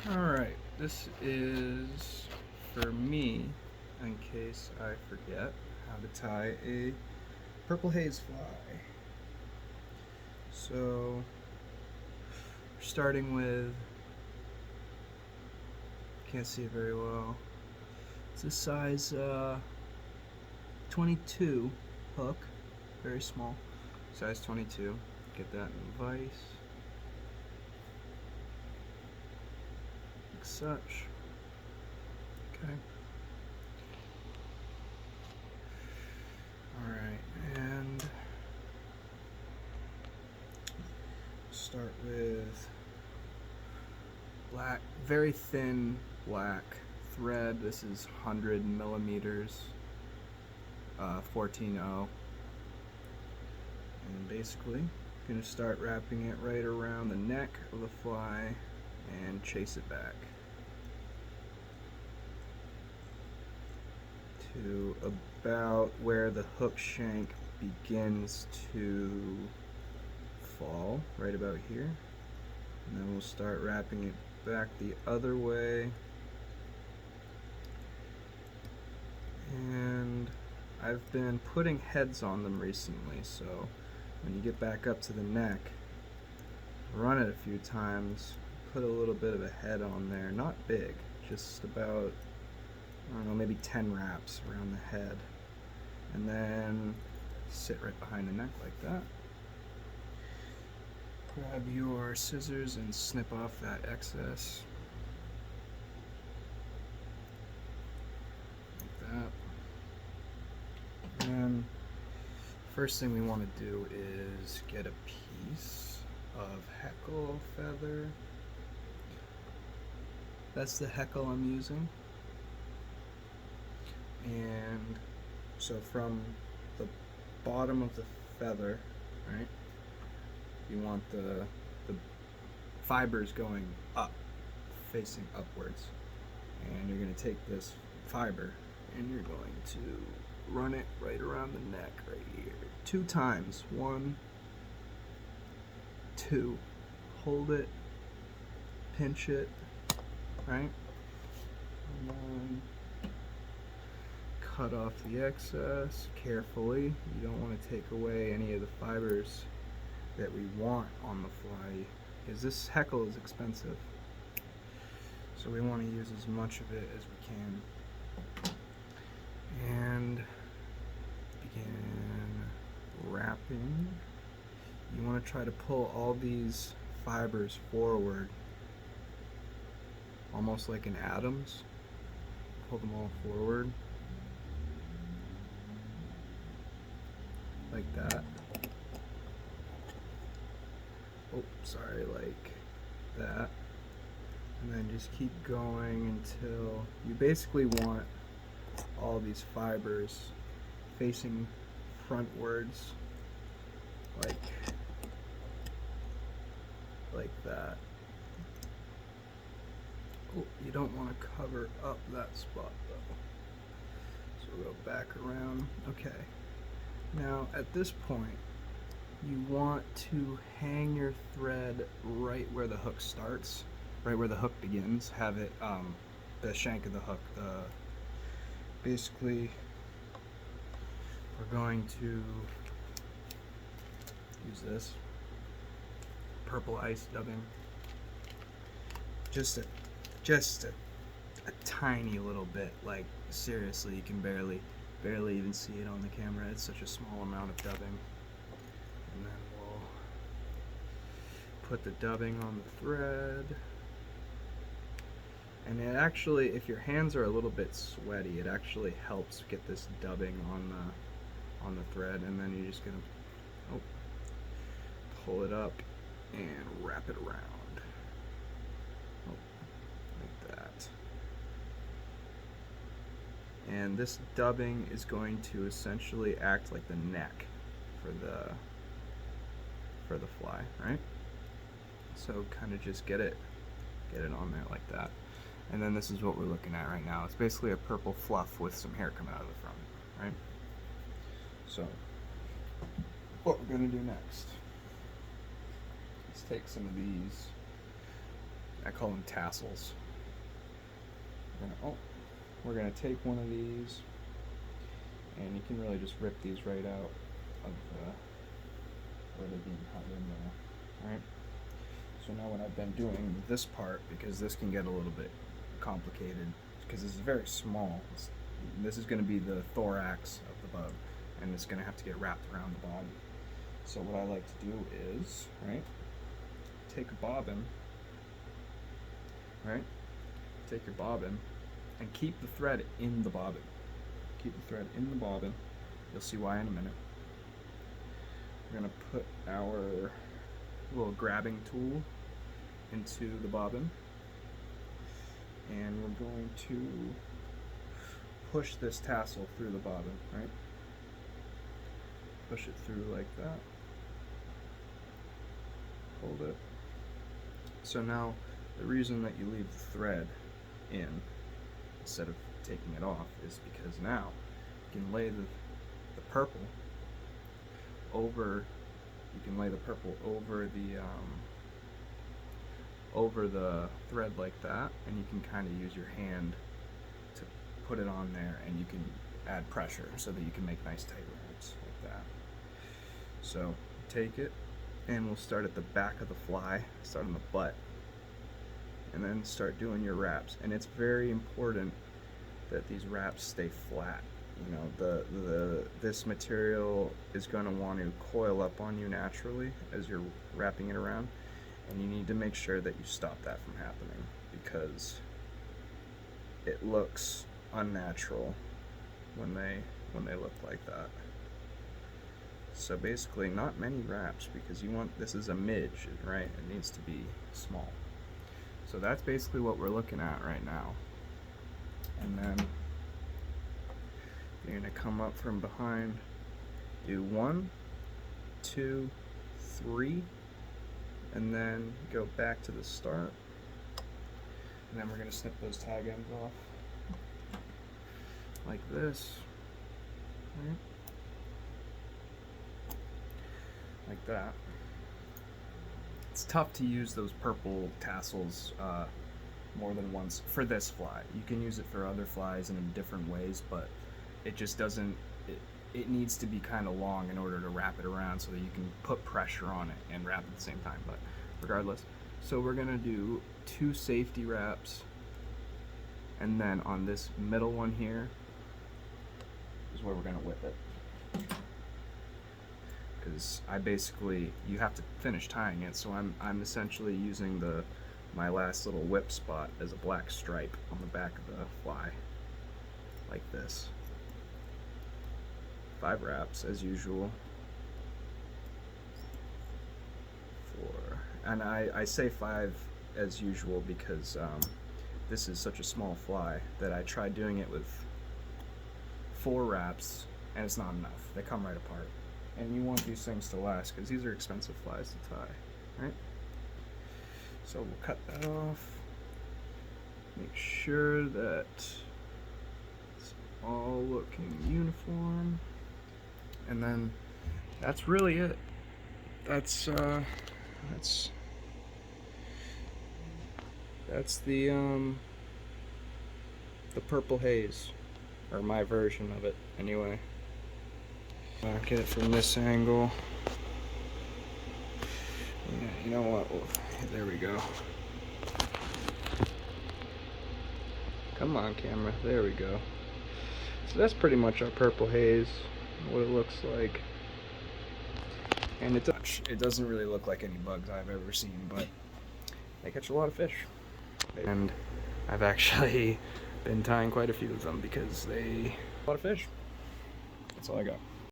Alright, this is for me, in case I forget how to tie a purple haze fly. So, we're starting with, can't see it very well, it's a size 22 hook, very small, size 22. Get that in vise, like such. Okay. Alright, and start with black, very thin black thread. This is 100 millimeters, 14.0. And basically, gonna start wrapping it right around the neck of the fly and chase it back to about where the hook shank begins to fall, right about here. And then we'll start wrapping it back the other way. And I've been putting heads on them recently, so when you get back up to the neck, run it a few times, put a little bit of a head on there, not big, just about, I don't know, maybe 10 wraps around the head, and then sit right behind the neck like that. Grab your scissors and snip off that excess, like that. And first thing we want to do is get a piece of heckle feather. That's the heckle I'm using. And so from the bottom of the feather, right, you want the fibers going up, facing upwards. And you're going to take this fiber and you're going to run it right around the neck right here. 2 times. 1, 2. Hold it, pinch it, right? And then cut off the excess carefully. You don't want to take away any of the fibers that we want on the fly, because this heckle is expensive. So we want to use as much of it as we can. And begin wrapping. You want to try to pull all these fibers forward, almost like in atoms. Pull them all forward, like that. Oh, sorry, like that. And then just keep going until you basically want all these fibers facing frontwards, like that. Oh, you don't want to cover up that spot though. So we'll go back around. Okay. Now at this point, you want to hang your thread right where the hook starts, right where the hook begins. Have it, the shank of the hook. Basically, we're going to use this purple ice dubbing. Just a tiny little bit. Like seriously, you can barely even see it on the camera. It's such a small amount of dubbing. And then we'll put the dubbing on the thread. And it actually, if your hands are a little bit sweaty, it actually helps get this dubbing on the thread. And then you're just gonna pull it up and wrap it around, like that. And this dubbing is going to essentially act like the neck for the fly, right? So kind of just get it on there like that. And then this is what we're looking at right now. It's basically a purple fluff with some hair coming out of the front, right? So what we're gonna do next is take some of these I call them tassels. We're gonna take one of these, and you can really just rip these right out of where they're being cut in there. Alright? So now what I've been doing with this part, because this can get a little bit complicated, because this is very small. This is going to be the thorax of the bug, and it's going to have to get wrapped around the body. So what I like to do is, right, take a bobbin, right, take your bobbin, and keep the thread in the bobbin. Keep the thread in the bobbin. You'll see why in a minute. We're going to put our little grabbing tool into the bobbin, and we're going to push this tassel through the bobbin, right? Push it through like that. Hold it. So now the reason that you leave the thread in instead of taking it off is because now you can lay the purple over. You can lay the purple over the thread like that, and you can kind of use your hand to put it on there, and you can add pressure so that you can make nice tight wraps like that. So take it, and we'll start at the back of the fly, start on the butt, and then start doing your wraps. And it's very important that these wraps stay flat. You know, this material is going to want to coil up on you naturally as you're wrapping it around, and you need to make sure that you stop that from happening, because it looks unnatural when they look like that. So basically, not many wraps, because this is a midge, right? It needs to be small. So that's basically what we're looking at right now. And then you're going to come up from behind, do 1, 2, 3, and then go back to the start. And then we're going to snip those tag ends off like this, right? Like that. It's tough to use those purple tassels more than once for this fly. You can use it for other flies and in different ways, but it just doesn't, it needs to be kind of long in order to wrap it around so that you can put pressure on it and wrap at the same time. But regardless, so we're gonna do 2 safety wraps, and then on this middle one here is where we're gonna whip it, because you have to finish tying it, so I'm essentially using my last little whip spot as a black stripe on the back of the fly, like this. 5 wraps as usual. 4, and I say 5 as usual because this is such a small fly that I tried doing it with 4 wraps, and it's not enough. They come right apart, and you want these things to last because these are expensive flies to tie, right? So we'll cut that off. Make sure that it's all looking uniform. And then that's really it. That's the purple haze, or my version of it anyway. Get it from this angle. Yeah, you know what? There we go. Come on, camera. There we go. So that's pretty much our purple haze, what it looks like. And it doesn't really look like any bugs I've ever seen, but they catch a lot of fish. And I've actually been tying quite a few of them because they a lot of fish. That's all I got.